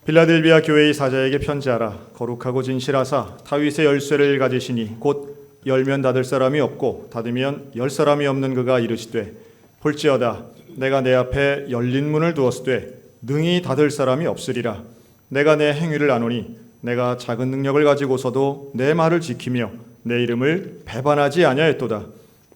빌라델비아 교회의 사자에게 편지하라. 거룩하고 진실하사 다윗의 열쇠를 가지시니 곧 열면 닫을 사람이 없고 닫으면 열 사람이 없는 그가 이르시되 볼지어다 내가 내 앞에 열린 문을 두었으되 능히 닫을 사람이 없으리라. 내가 내 행위를 아노니 내가 작은 능력을 가지고서도 내 말을 지키며 내 이름을 배반하지 아니하였도다.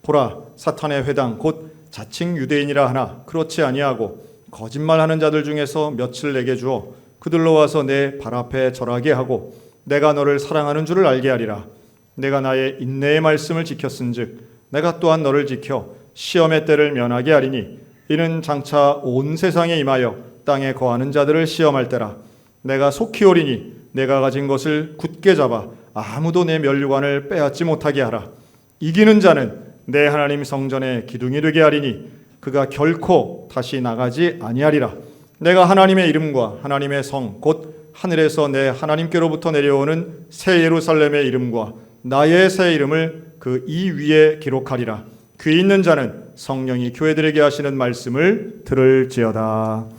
보라, 사탄의 회당 곧 자칭 유대인이라 하나 그렇지 아니하고 거짓말하는 자들 중에서 몇을 내게 주어 그들로 와서 내 발 앞에 절하게 하고 내가 너를 사랑하는 줄을 알게 하리라. 내가 나의 인내의 말씀을 지켰은즉 내가 또한 너를 지켜 시험의 때를 면하게 하리니 이는 장차 온 세상에 임하여 땅에 거하는 자들을 시험할 때라. 내가 속히 오리니 내가 가진 것을 굳게 잡아 아무도 내 면류관을 빼앗지 못하게 하라. 이기는 자는 내 하나님 성전의 기둥이 되게 하리니 그가 결코 다시 나가지 아니하리라. 내가 하나님의 이름과 하나님의 성 곧 하늘에서 내 하나님께로부터 내려오는 새 예루살렘의 이름과 나의 새 이름을 그 이 위에 기록하리라. 귀 있는 자는 성령이 교회들에게 하시는 말씀을 들을지어다.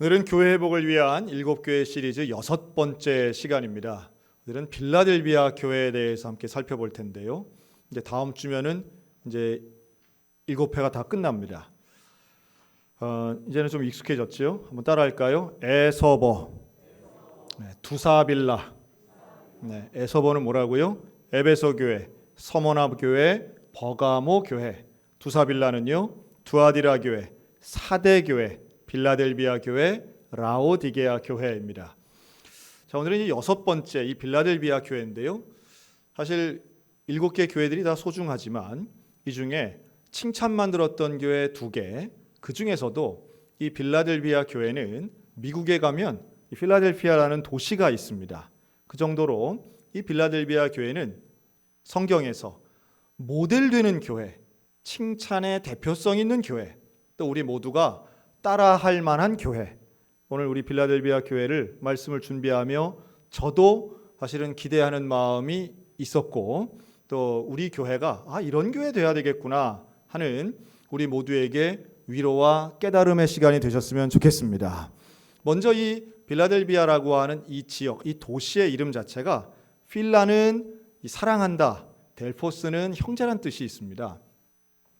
오늘은 교회 회복을 위한 7교회 시리즈 6번째 시간입니다. 오늘은 빌라델비아 교회에 대해서 함께 살펴볼 텐데요. 이제 다음 주면은 이제 7회가 다 끝납니다. 이제는 좀 익숙해졌죠? 한번 따라할까요? 에서버, 두사빌라. 에서버는 뭐라고요? 에베소 교회, 서머나 교회, 버가모 교회. 두사빌라는요, 두아디라 교회, 사대 교회, 빌라델비아 교회, 라오디게아 교회입니다. 자, 오늘은 이 6번째 이 빌라델비아 교회인데요. 사실 7개 교회들이 다 소중하지만 이 중에 칭찬만 들었던 교회 2개, 그 중에서도 이 빌라델비아 교회는 미국에 가면 이 필라델피아라는 도시가 있습니다. 그 정도로 이 빌라델비아 교회는 성경에서 모델되는 교회, 칭찬의 대표성 있는 교회, 또 우리 모두가 따라할 만한 교회. 오늘 우리 빌라델비아 교회를 말씀을 준비하며 저도 사실은 기대하는 마음이 있었고 또 우리 교회가 이런 교회 돼야 되겠구나 하는 우리 모두에게 위로와 깨달음의 시간이 되셨으면 좋겠습니다. 먼저 이 빌라델비아라고 하는 이 지역, 이 도시의 이름 자체가 필라는 사랑한다, 델포스는 형제란 뜻이 있습니다.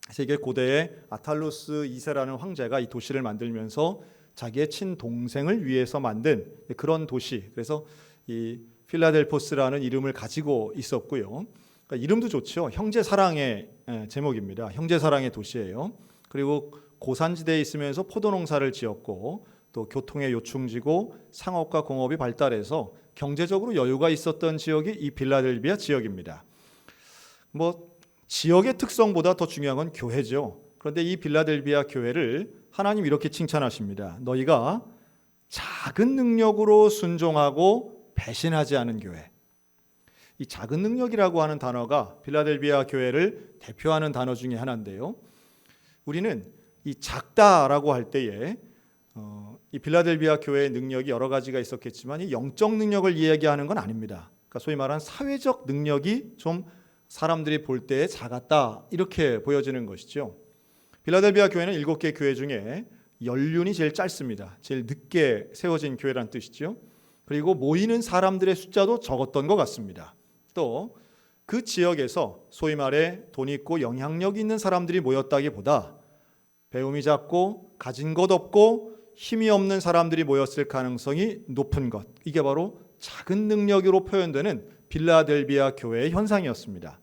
그래서 이게 고대에 아탈루스 2세라는 황제가 이 도시를 만들면서 자기의 친동생을 위해서 만든 그런 도시. 그래서 이 필라델포스라는 이름을 가지고 있었고요. 그러니까 이름도 좋죠. 형제 사랑의 제목입니다. 형제 사랑의 도시예요. 그리고 고산지대에 있으면서 포도 농사를 지었고 또 교통의 요충지고 상업과 공업이 발달해서 경제적으로 여유가 있었던 지역이 이 빌라델비아 지역입니다. 지역의 특성보다 더 중요한 건 교회죠. 그런데 이 빌라델비아 교회를 하나님 이렇게 칭찬하십니다. 너희가 작은 능력으로 순종하고 배신하지 않은 교회. 이 작은 능력이라고 하는 단어가 빌라델비아 교회를 대표하는 단어 중에 하나인데요. 우리는 이 작다라고 할 때에 이 빌라델비아 교회의 능력이 여러 가지가 있었겠지만 이 영적 능력을 이야기하는 건 아닙니다. 그러니까 소위 말하는 사회적 능력이 좀 사람들이 볼 때에 작았다 이렇게 보여지는 것이죠. 빌라델비아 교회는 7개 교회 중에 연륜이 제일 짧습니다. 제일 늦게 세워진 교회란 뜻이죠. 그리고 모이는 사람들의 숫자도 적었던 것 같습니다. 또 그 지역에서 소위 말해 돈 있고 영향력 있는 사람들이 모였다기보다 배움이 작고 가진 것 없고 힘이 없는 사람들이 모였을 가능성이 높은 것. 이게 바로 작은 능력으로 표현되는 빌라델비아 교회의 현상이었습니다.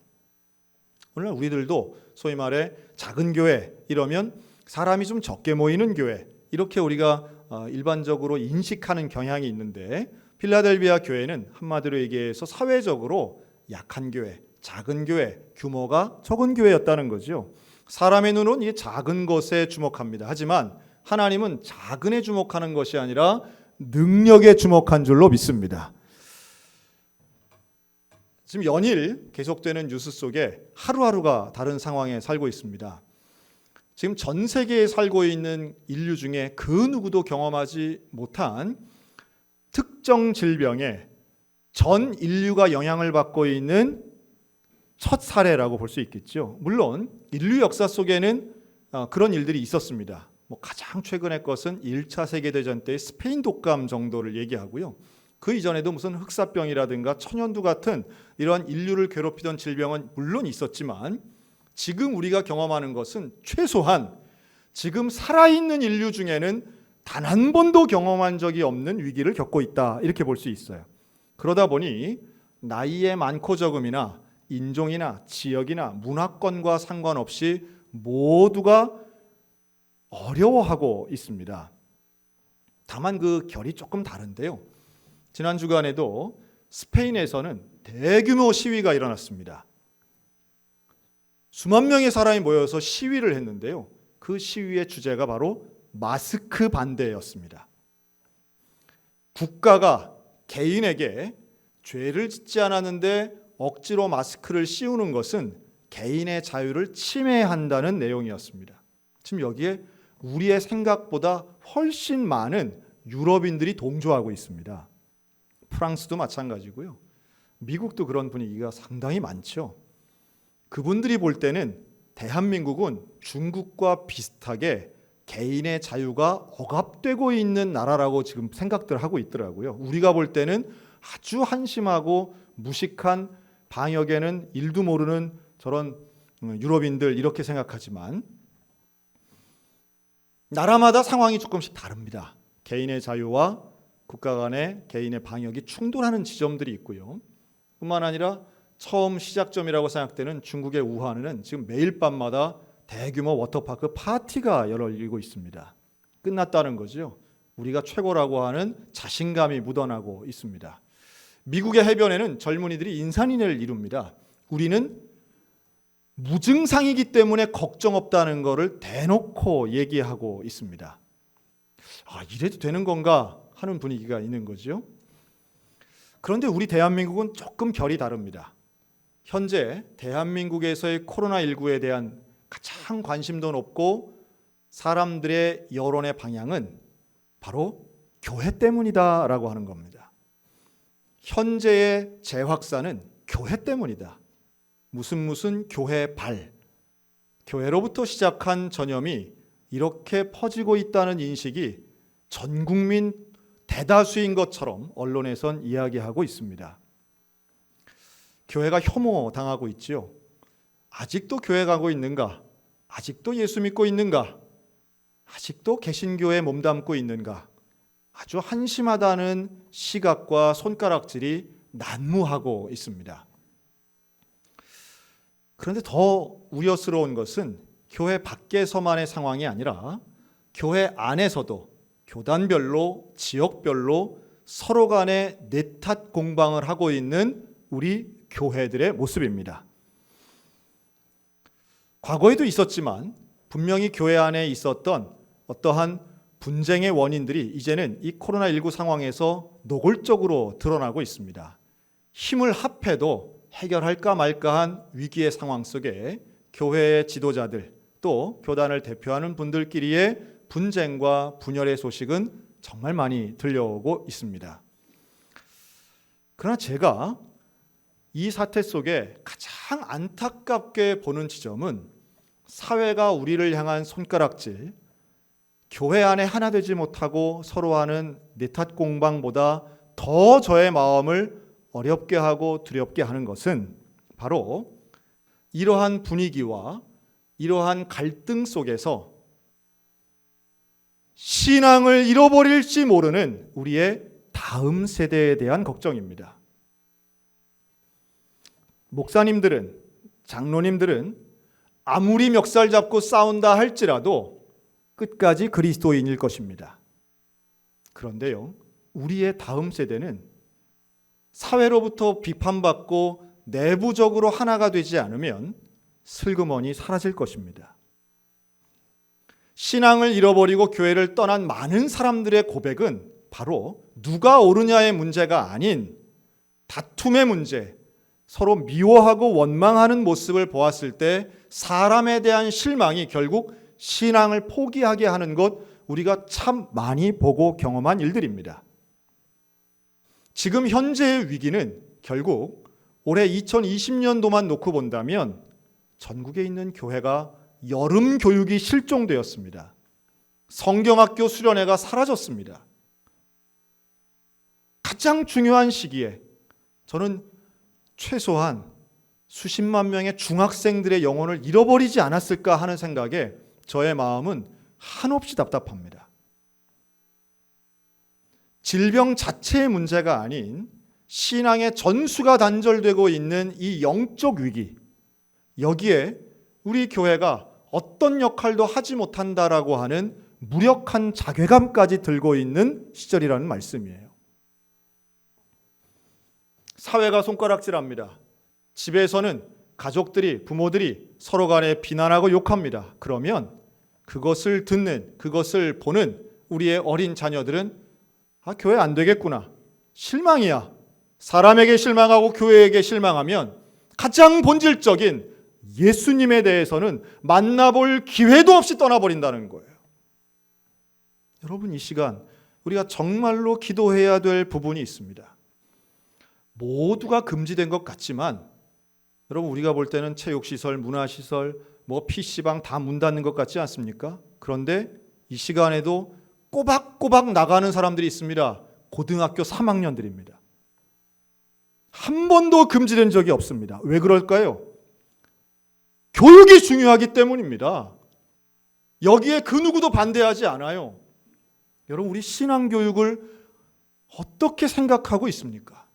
오늘 우리들도 소위 말해 작은 교회 이러면 사람이 좀 적게 모이는 교회 이렇게 우리가 일반적으로 인식하는 경향이 있는데 필라델비아 교회는 한마디로 얘기해서 사회적으로 약한 교회, 작은 교회, 규모가 적은 교회였다는 거죠. 사람의 눈은 이 작은 것에 주목합니다. 하지만 하나님은 작은에 주목하는 것이 아니라 능력에 주목한 줄로 믿습니다. 지금 연일 계속되는 뉴스 속에 하루하루가 다른 상황에 살고 있습니다. 지금 전 세계에 살고 있는 인류 중에 그 누구도 경험하지 못한 특정 질병에 전 인류가 영향을 받고 있는 첫 사례라고 볼 수 있겠죠. 물론 인류 역사 속에는 그런 일들이 있었습니다. 가장 최근의 것은 1차 세계대전 때의 스페인 독감 정도를 얘기하고요. 그 이전에도 무슨 흑사병이라든가 천연두 같은 이러한 인류를 괴롭히던 질병은 물론 있었지만 지금 우리가 경험하는 것은 최소한 지금 살아있는 인류 중에는 단 한 번도 경험한 적이 없는 위기를 겪고 있다, 이렇게 볼 수 있어요. 그러다 보니 나이의 많고 적음이나 인종이나 지역이나 문화권과 상관없이 모두가 어려워하고 있습니다. 다만 그 결이 조금 다른데요. 지난 주간에도 스페인에서는 대규모 시위가 일어났습니다. 수만 명의 사람이 모여서 시위를 했는데요. 그 시위의 주제가 바로 마스크 반대였습니다. 국가가 개인에게 죄를 짓지 않았는데 억지로 마스크를 씌우는 것은 개인의 자유를 침해한다는 내용이었습니다. 지금 여기에 우리의 생각보다 훨씬 많은 유럽인들이 동조하고 있습니다. 프랑스도 마찬가지고요. 미국도 그런 분위기가 상당히 많죠. 그분들이 볼 때는 대한민국은 중국과 비슷하게 개인의 자유가 억압되고 있는 나라라고 지금 생각들 하고 있더라고요. 우리가 볼 때는 아주 한심하고 무식한 방역에는 일도 모르는 저런 유럽인들 이렇게 생각하지만 나라마다 상황이 조금씩 다릅니다. 개인의 자유와 국가 간의 개인의 방역이 충돌하는 지점들이 있고요. 뿐만 아니라 처음 시작점이라고 생각되는 중국의 우한은 지금 매일 밤마다 대규모 워터파크 파티가 열리고 있습니다. 끝났다는 거죠. 우리가 최고라고 하는 자신감이 묻어나고 있습니다. 미국의 해변에는 젊은이들이 인산인해를 이룹니다. 우리는 무증상이기 때문에 걱정 없다는 것을 대놓고 얘기하고 있습니다. 이래도 되는 건가 하는 분위기가 있는 거죠. 그런데 우리 대한민국은 조금 결이 다릅니다. 현재 대한민국에서의 코로나19에 대한 가장 관심도 높고 사람들의 여론의 방향은 바로 교회 때문이다라고 하는 겁니다. 현재의 재확산은 교회 때문이다. 무슨 교회 발, 교회로부터 시작한 전염이 이렇게 퍼지고 있다는 인식이 전 국민 대다수인 것처럼 언론에선 이야기하고 있습니다. 교회가 혐오당하고 있지요. 아직도 교회 가고 있는가? 아직도 예수 믿고 있는가? 아직도 개신교에 몸담고 있는가? 아주 한심하다는 시각과 손가락질이 난무하고 있습니다. 그런데 더 우려스러운 것은 교회 밖에서만의 상황이 아니라 교회 안에서도 교단별로 지역별로 서로 간에 내탓 공방을 하고 있는 우리 교회들의 모습입니다. 과거에도 있었지만 분명히 교회 안에 있었던 어떠한 분쟁의 원인들이 이제는 이 코로나19 상황에서 노골적으로 드러나고 있습니다. 힘을 합해도 해결할까 말까한 위기의 상황 속에 교회의 지도자들 또 교단을 대표하는 분들끼리의 분쟁과 분열의 소식은 정말 많이 들려오고 있습니다. 그러나 제가 이 사태 속에 가장 안타깝게 보는 지점은 사회가 우리를 향한 손가락질, 교회 안에 하나 되지 못하고 서로 하는 내탓 공방보다 더 저의 마음을 어렵게 하고 두렵게 하는 것은 바로 이러한 분위기와 이러한 갈등 속에서 신앙을 잃어버릴지 모르는 우리의 다음 세대에 대한 걱정입니다. 목사님들은, 장로님들은 아무리 멱살 잡고 싸운다 할지라도 끝까지 그리스도인일 것입니다. 그런데요, 우리의 다음 세대는 사회로부터 비판받고 내부적으로 하나가 되지 않으면 슬그머니 사라질 것입니다. 신앙을 잃어버리고 교회를 떠난 많은 사람들의 고백은 바로 누가 옳으냐의 문제가 아닌 다툼의 문제, 서로 미워하고 원망하는 모습을 보았을 때 사람에 대한 실망이 결국 신앙을 포기하게 하는 것, 우리가 참 많이 보고 경험한 일들입니다. 지금 현재의 위기는 결국 올해 2020년도만 놓고 본다면 전국에 있는 교회가 여름 교육이 실종되었습니다. 성경학교 수련회가 사라졌습니다. 가장 중요한 시기에 저는 최소한 수십만 명의 중학생들의 영혼을 잃어버리지 않았을까 하는 생각에 저의 마음은 한없이 답답합니다. 질병 자체의 문제가 아닌 신앙의 전수가 단절되고 있는 이 영적 위기, 여기에 우리 교회가 어떤 역할도 하지 못한다라고 하는 무력한 자괴감까지 들고 있는 시절이라는 말씀이에요. 사회가 손가락질합니다. 집에서는 가족들이, 부모들이 서로 간에 비난하고 욕합니다. 그러면 그것을 듣는, 그것을 보는 우리의 어린 자녀들은 교회 안 되겠구나, 실망이야. 사람에게 실망하고 교회에게 실망하면 가장 본질적인 예수님에 대해서는 만나볼 기회도 없이 떠나버린다는 거예요. 여러분, 이 시간 우리가 정말로 기도해야 될 부분이 있습니다. 모두가 금지된 것 같지만 여러분, 우리가 볼 때는 체육시설, 문화시설, PC방 다 문 닫는 것 같지 않습니까? 그런데 이 시간에도 꼬박꼬박 나가는 사람들이 있습니다. 고등학교 3학년들입니다. 한 번도 금지된 적이 없습니다. 왜 그럴까요? 교육이 중요하기 때문입니다. 여기에 그 누구도 반대하지 않아요. 여러분, 우리 신앙교육을 어떻게 생각하고 있습니까?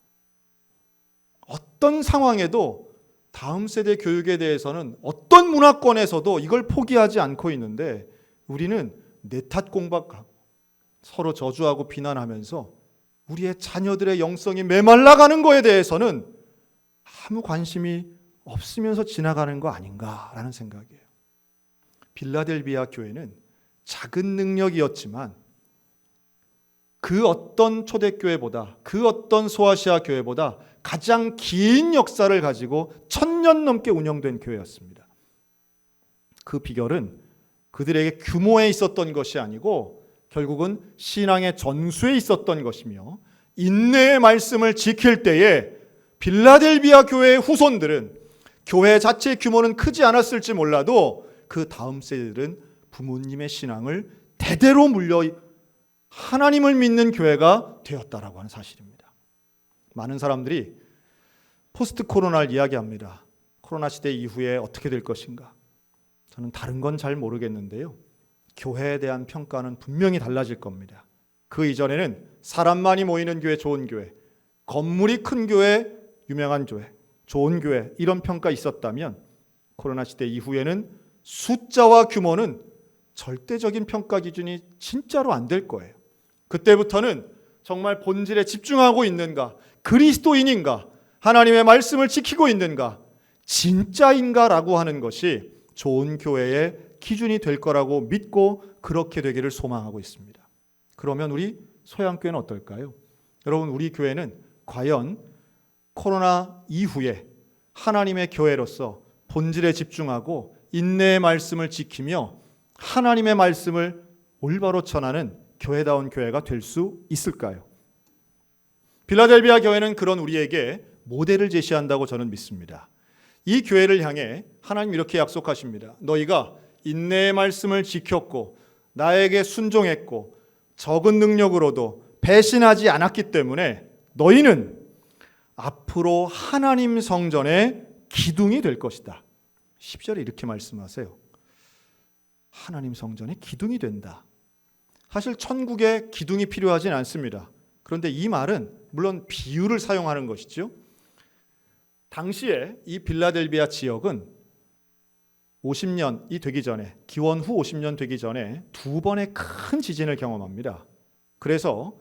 어떤 상황에도 다음 세대 교육에 대해서는 어떤 문화권에서도 이걸 포기하지 않고 있는데 우리는 내 탓 공박하고 서로 저주하고 비난하면서 우리의 자녀들의 영성이 메말라가는 거에 대해서는 아무 관심이 없으면서 지나가는 거 아닌가라는 생각이에요. 빌라델비아 교회는 작은 능력이었지만 그 어떤 초대교회보다, 그 어떤 소아시아 교회보다 가장 긴 역사를 가지고 1000년 넘게 운영된 교회였습니다. 그 비결은 그들에게 규모에 있었던 것이 아니고 결국은 신앙의 전수에 있었던 것이며, 인내의 말씀을 지킬 때에 빌라델비아 교회의 후손들은 교회 자체의 규모는 크지 않았을지 몰라도 그 다음 세대들은 부모님의 신앙을 대대로 물려 하나님을 믿는 교회가 되었다라고 하는 사실입니다. 많은 사람들이 포스트 코로나를 이야기합니다. 코로나 시대 이후에 어떻게 될 것인가? 저는 다른 건 잘 모르겠는데요, 교회에 대한 평가는 분명히 달라질 겁니다. 그 이전에는 사람 많이 모이는 교회, 좋은 교회, 건물이 큰 교회, 유명한 교회, 좋은 교회, 이런 평가 있었다면 코로나 시대 이후에는 숫자와 규모는 절대적인 평가 기준이 진짜로 안 될 거예요. 그때부터는 정말 본질에 집중하고 있는가, 그리스도인인가, 하나님의 말씀을 지키고 있는가, 진짜인가라고 하는 것이 좋은 교회의 기준이 될 거라고 믿고 그렇게 되기를 소망하고 있습니다. 그러면 우리 소양교회는 어떨까요? 여러분, 우리 교회는 과연 코로나 이후에 하나님의 교회로서 본질에 집중하고 인내의 말씀을 지키며 하나님의 말씀을 올바로 전하는 교회다운 교회가 될 수 있을까요? 빌라델비아 교회는 그런 우리에게 모델을 제시한다고 저는 믿습니다. 이 교회를 향해 하나님 이렇게 약속하십니다. 너희가 인내의 말씀을 지켰고 나에게 순종했고 적은 능력으로도 배신하지 않았기 때문에 너희는 앞으로 하나님 성전의 기둥이 될 것이다. 10절에 이렇게 말씀하세요. 하나님 성전의 기둥이 된다. 사실 천국에 기둥이 필요하진 않습니다. 그런데 이 말은 물론 비유를 사용하는 것이죠. 당시에 이 빌라델비아 지역은 50년이 되기 전에, 기원 후 50년 되기 전에 두 번의 큰 지진을 경험합니다. 그래서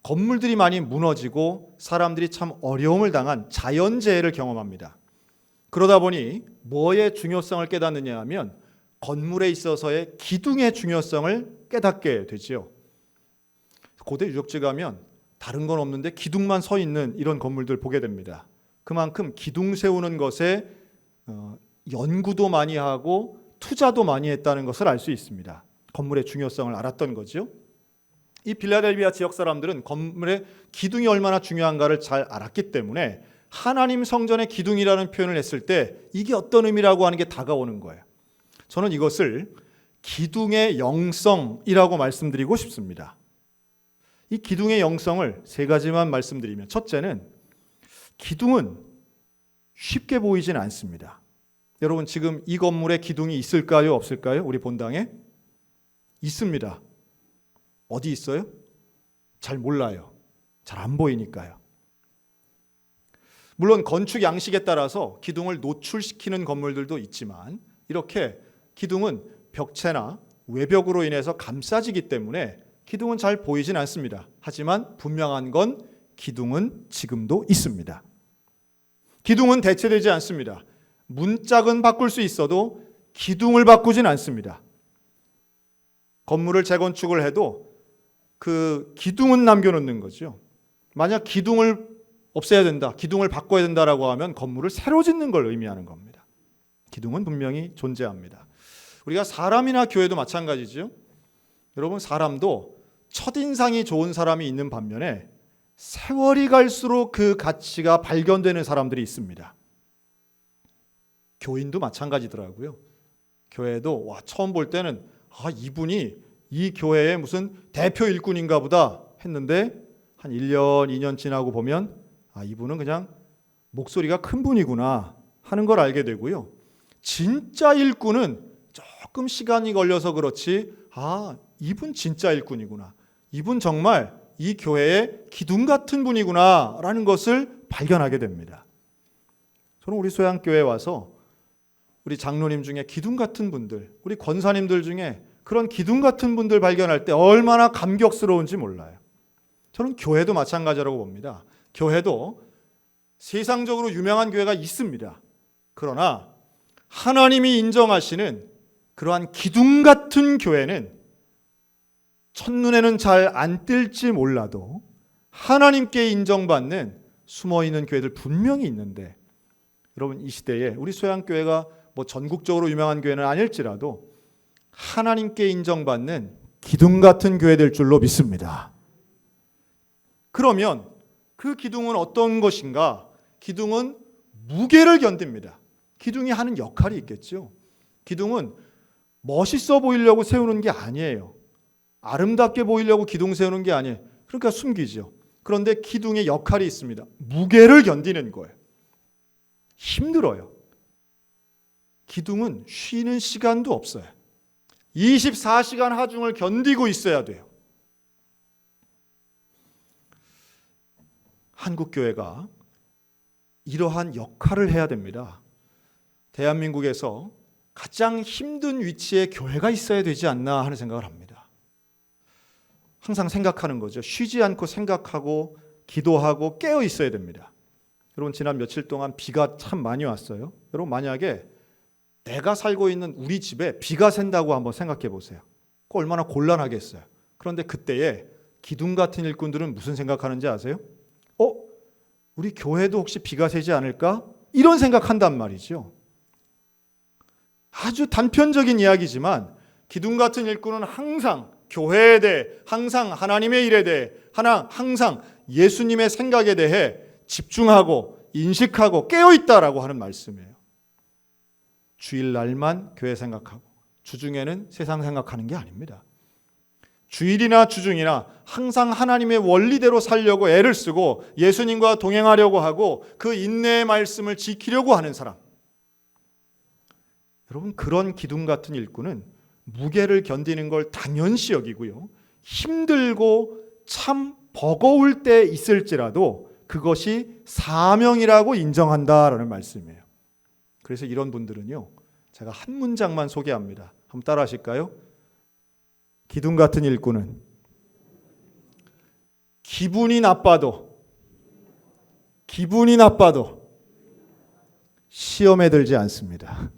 건물들이 많이 무너지고 사람들이 참 어려움을 당한 자연재해를 경험합니다. 그러다 보니 뭐의 중요성을 깨닫느냐 하면 건물에 있어서의 기둥의 중요성을 깨닫게 되지요. 고대 유적지 가면 다른 건 없는데 기둥만 서 있는 이런 건물들 보게 됩니다. 그만큼 기둥 세우는 것에 연구도 많이 하고 투자도 많이 했다는 것을 알 수 있습니다. 건물의 중요성을 알았던 거죠. 이 빌라델비아 지역 사람들은 건물의 기둥이 얼마나 중요한가를 잘 알았기 때문에 하나님 성전의 기둥이라는 표현을 했을 때 이게 어떤 의미라고 하는 게 다가오는 거예요. 저는 이것을 기둥의 영성이라고 말씀드리고 싶습니다. 이 기둥의 영성을 세 가지만 말씀드리면, 첫째는 기둥은 쉽게 보이진 않습니다. 여러분, 지금 이 건물에 기둥이 있을까요? 없을까요? 우리 본당에? 있습니다. 어디 있어요? 잘 몰라요. 잘 안 보이니까요. 물론 건축 양식에 따라서 기둥을 노출시키는 건물들도 있지만, 이렇게 기둥은 벽체나 외벽으로 인해서 감싸지기 때문에 기둥은 잘 보이진 않습니다. 하지만 분명한 건 기둥은 지금도 있습니다. 기둥은 대체되지 않습니다. 문짝은 바꿀 수 있어도 기둥을 바꾸진 않습니다. 건물을 재건축을 해도 그 기둥은 남겨놓는 거죠. 만약 기둥을 없애야 된다, 기둥을 바꿔야 된다라고 하면 건물을 새로 짓는 걸 의미하는 겁니다. 기둥은 분명히 존재합니다. 우리가 사람이나 교회도 마찬가지죠. 여러분, 사람도 첫인상이 좋은 사람이 있는 반면에 세월이 갈수록 그 가치가 발견되는 사람들이 있습니다. 교인도 마찬가지더라고요. 교회도 처음 볼 때는 이분이 이 교회의 무슨 대표 일꾼인가 보다 했는데 한 1년, 2년 지나고 보면 이분은 그냥 목소리가 큰 분이구나 하는 걸 알게 되고요. 진짜 일꾼은 조금 시간이 걸려서 그렇지 이분 진짜 일꾼이구나, 이분 정말 이 교회의 기둥 같은 분이구나 라는 것을 발견하게 됩니다. 저는 우리 소양교회에 와서 우리 장로님 중에 기둥 같은 분들, 우리 권사님들 중에 그런 기둥 같은 분들 발견할 때 얼마나 감격스러운지 몰라요. 저는 교회도 마찬가지라고 봅니다. 교회도 세상적으로 유명한 교회가 있습니다. 그러나 하나님이 인정하시는 그러한 기둥 같은 교회는 첫눈에는 잘 안 뜰지 몰라도 하나님께 인정받는 숨어있는 교회들 분명히 있는데, 여러분, 이 시대에 우리 소양교회가 전국적으로 유명한 교회는 아닐지라도 하나님께 인정받는 기둥 같은 교회 될 줄로 믿습니다. 그러면 그 기둥은 어떤 것인가? 기둥은 무게를 견딥니다. 기둥이 하는 역할이 있겠죠. 기둥은 멋있어 보이려고 세우는 게 아니에요. 아름답게 보이려고 기둥 세우는 게 아니에요. 그러니까 숨기죠. 그런데 기둥의 역할이 있습니다. 무게를 견디는 거예요. 힘들어요. 기둥은 쉬는 시간도 없어요. 24시간 하중을 견디고 있어야 돼요. 한국교회가 이러한 역할을 해야 됩니다. 대한민국에서 가장 힘든 위치에 교회가 있어야 되지 않나 하는 생각을 합니다. 항상 생각하는 거죠. 쉬지 않고 생각하고 기도하고 깨어 있어야 됩니다. 여러분, 지난 며칠 동안 비가 참 많이 왔어요. 여러분, 만약에 내가 살고 있는 우리 집에 비가 샌다고 한번 생각해 보세요. 그거 얼마나 곤란하겠어요. 그런데 그때에 기둥 같은 일꾼들은 무슨 생각하는지 아세요? 우리 교회도 혹시 비가 새지 않을까? 이런 생각한단 말이죠. 아주 단편적인 이야기지만 기둥 같은 일꾼은 항상 교회에 대해, 항상 하나님의 일에 대해, 항상 예수님의 생각에 대해 집중하고 인식하고 깨어있다라고 하는 말씀이에요. 주일날만 교회 생각하고 주중에는 세상 생각하는 게 아닙니다. 주일이나 주중이나 항상 하나님의 원리대로 살려고 애를 쓰고 예수님과 동행하려고 하고 그 인내의 말씀을 지키려고 하는 사람. 여러분, 그런 기둥 같은 일꾼은 무게를 견디는 걸 당연시 여기고요. 힘들고 참 버거울 때 있을지라도 그것이 사명이라고 인정한다라는 말씀이에요. 그래서 이런 분들은요, 제가 한 문장만 소개합니다. 한번 따라 하실까요? 기둥 같은 일꾼은 기분이 나빠도 시험에 들지 않습니다.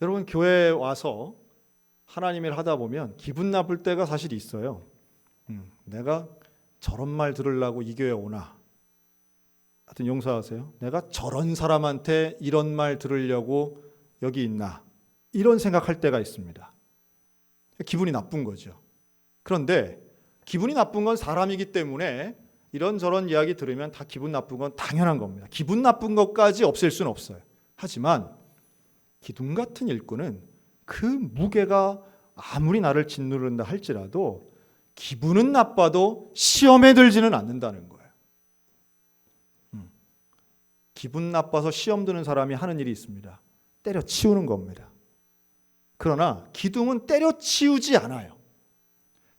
여러분, 교회에 와서 하나님 일 하다 보면 기분 나쁠 때가 사실 있어요. 내가 저런 말 들으려고 이 교회 오나? 하여튼 용서하세요. 내가 저런 사람한테 이런 말 들으려고 여기 있나? 이런 생각할 때가 있습니다. 기분이 나쁜 거죠. 그런데 기분이 나쁜 건 사람이기 때문에 이런저런 이야기 들으면 다 기분 나쁜 건 당연한 겁니다. 기분 나쁜 것까지 없앨 수는 없어요. 하지만 기둥 같은 일꾼은 그 무게가 아무리 나를 짓누른다 할지라도 기분은 나빠도 시험에 들지는 않는다는 거예요. 기분 나빠서 시험 드는 사람이 하는 일이 있습니다. 때려치우는 겁니다. 그러나 기둥은 때려치우지 않아요.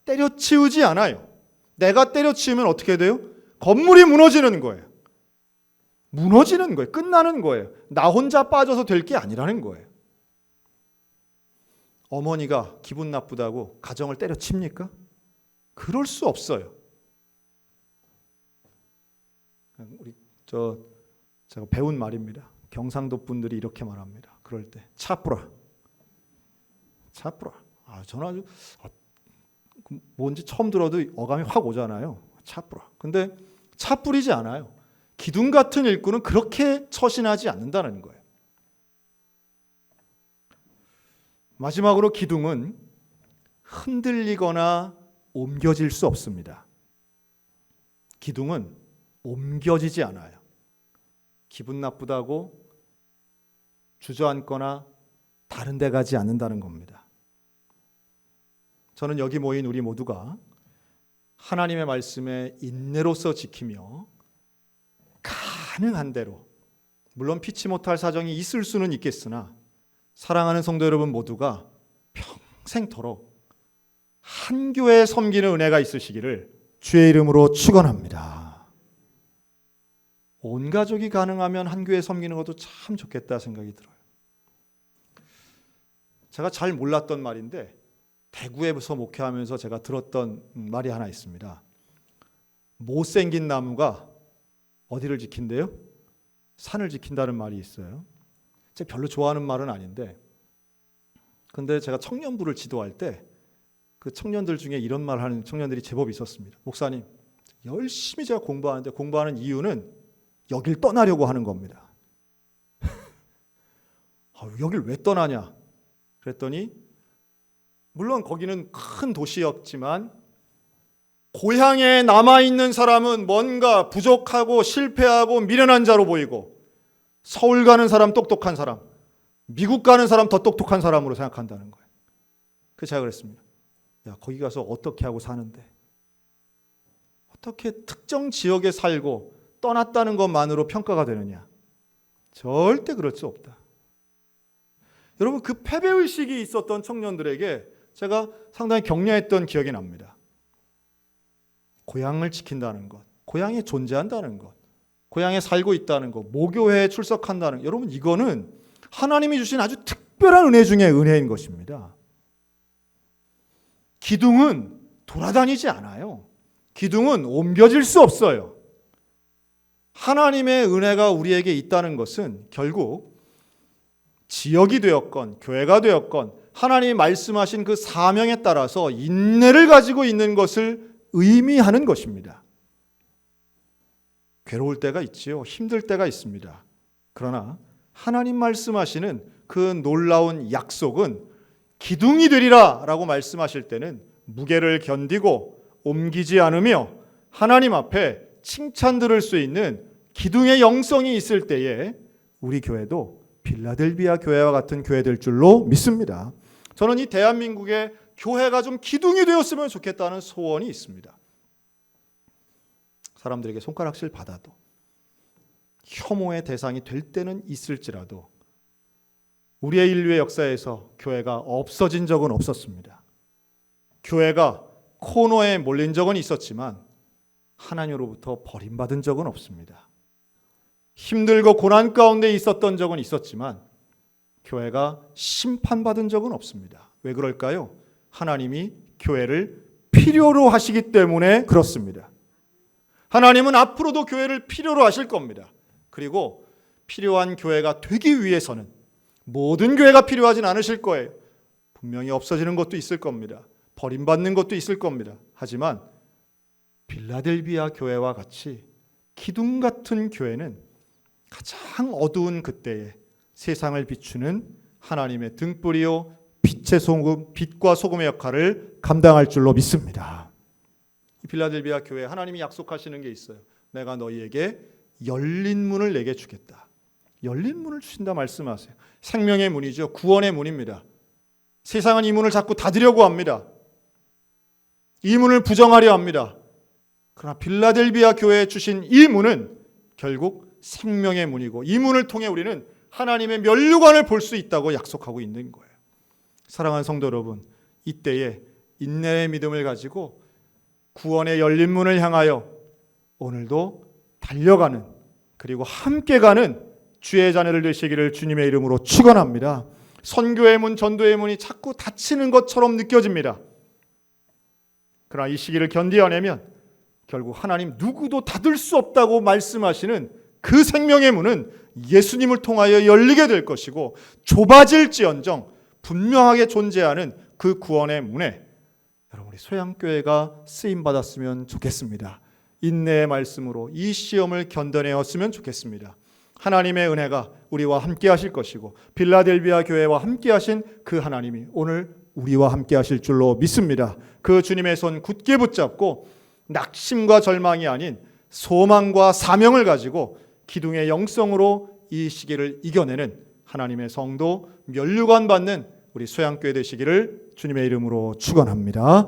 때려치우지 않아요. 내가 때려치우면 어떻게 돼요? 건물이 무너지는 거예요. 무너지는 거예요. 끝나는 거예요. 나 혼자 빠져서 될 게 아니라는 거예요. 어머니가 기분 나쁘다고 가정을 때려칩니까? 그럴 수 없어요. 제가 배운 말입니다. 경상도 분들이 이렇게 말합니다. 그럴 때 차뿌라. 저는 아주 뭔지 처음 들어도 어감이 확 오잖아요. 차뿌라. 근데 차뿌리지 않아요. 기둥 같은 일꾼은 그렇게 처신하지 않는다는 거예요. 마지막으로 기둥은 흔들리거나 옮겨질 수 없습니다. 기둥은 옮겨지지 않아요. 기분 나쁘다고 주저앉거나 다른 데 가지 않는다는 겁니다. 저는 여기 모인 우리 모두가 하나님의 말씀에 인내로서 지키며 가능한 대로, 물론 피치 못할 사정이 있을 수는 있겠으나 사랑하는 성도 여러분 모두가 평생토록 한 교회에 섬기는 은혜가 있으시기를 주의 이름으로 축원합니다. 온 가족이 가능하면 한 교회에 섬기는 것도 참 좋겠다 생각이 들어요. 제가 잘 몰랐던 말인데 대구에서 목회하면서 제가 들었던 말이 하나 있습니다. 못생긴 나무가 어디를 지킨대요? 산을 지킨다는 말이 있어요. 제가 별로 좋아하는 말은 아닌데, 근데 제가 청년부를 지도할 때 그 청년들 중에 이런 말 하는 청년들이 제법 있었습니다. 목사님, 열심히 제가 공부하는데 공부하는 이유는 여길 떠나려고 하는 겁니다. 여길 왜 떠나냐? 그랬더니 물론 거기는 큰 도시였지만 고향에 남아있는 사람은 뭔가 부족하고 실패하고 미련한 자로 보이고 서울 가는 사람 똑똑한 사람, 미국 가는 사람 더 똑똑한 사람으로 생각한다는 거예요. 그래서 제가 그랬습니다. 야, 거기 가서 어떻게 하고 사는데? 어떻게 특정 지역에 살고 떠났다는 것만으로 평가가 되느냐? 절대 그럴 수 없다. 여러분, 그 패배의식이 있었던 청년들에게 제가 상당히 격려했던 기억이 납니다. 고향을 지킨다는 것, 고향에 존재한다는 것, 고향에 살고 있다는 것, 모교회에 출석한다는 것, 여러분 이거는 하나님이 주신 아주 특별한 은혜 중에 은혜인 것입니다. 기둥은 돌아다니지 않아요. 기둥은 옮겨질 수 없어요. 하나님의 은혜가 우리에게 있다는 것은 결국 지역이 되었건 교회가 되었건 하나님이 말씀하신 그 사명에 따라서 인내를 가지고 있는 것을 의미하는 것입니다. 괴로울 때가 있지요. 힘들 때가 있습니다. 그러나 하나님 말씀하시는 그 놀라운 약속은 기둥이 되리라 라고 말씀하실 때는 무게를 견디고 옮기지 않으며 하나님 앞에 칭찬 들을 수 있는 기둥의 영성이 있을 때에 우리 교회도 빌라델비아 교회와 같은 교회 될 줄로 믿습니다. 저는 이 대한민국의 교회가 좀 기둥이 되었으면 좋겠다는 소원이 있습니다. 사람들에게 손가락질 받아도 혐오의 대상이 될 때는 있을지라도 우리의 인류의 역사에서 교회가 없어진 적은 없었습니다. 교회가 코너에 몰린 적은 있었지만 하나님으로부터 버림받은 적은 없습니다. 힘들고 고난 가운데 있었던 적은 있었지만 교회가 심판받은 적은 없습니다. 왜 그럴까요? 하나님이 교회를 필요로 하시기 때문에 그렇습니다. 하나님은 앞으로도 교회를 필요로 하실 겁니다. 그리고 필요한 교회가 되기 위해서는 모든 교회가 필요하진 않으실 거예요. 분명히 없어지는 것도 있을 겁니다. 버림받는 것도 있을 겁니다. 하지만 빌라델비아 교회와 같이 기둥 같은 교회는 가장 어두운 그때에 세상을 비추는 하나님의 등불이요 빛의 소금, 빛과 소금의 역할을 감당할 줄로 믿습니다. 이 빌라델비아 교회에 하나님이 약속하시는 게 있어요. 내가 너희에게 열린 문을 내게 주겠다. 열린 문을 주신다 말씀하세요. 생명의 문이죠. 구원의 문입니다. 세상은 이 문을 자꾸 닫으려고 합니다. 이 문을 부정하려 합니다. 그러나 빌라델비아 교회에 주신 이 문은 결국 생명의 문이고 이 문을 통해 우리는 하나님의 면류관을 볼 수 있다고 약속하고 있는 거예요. 사랑하는 성도 여러분, 이때에 인내의 믿음을 가지고 구원의 열린 문을 향하여 오늘도 달려가는, 그리고 함께 가는 주의 자녀들 되시기를 주님의 이름으로 축원합니다. 선교의 문, 전도의 문이 자꾸 닫히는 것처럼 느껴집니다. 그러나 이 시기를 견디어내면 결국 하나님 누구도 닫을 수 없다고 말씀하시는 그 생명의 문은 예수님을 통하여 열리게 될 것이고, 좁아질지언정 분명하게 존재하는 그 구원의 문에 여러분 우리 소양교회가 쓰임받았으면 좋겠습니다. 인내의 말씀으로 이 시험을 견뎌내었으면 좋겠습니다. 하나님의 은혜가 우리와 함께 하실 것이고 빌라델비아 교회와 함께 하신 그 하나님이 오늘 우리와 함께 하실 줄로 믿습니다. 그 주님의 손 굳게 붙잡고 낙심과 절망이 아닌 소망과 사명을 가지고 기둥의 영성으로 이 시기를 이겨내는 하나님의 성도 면류관 받는 우리 소양교회 되시기를 주님의 이름으로 축원합니다.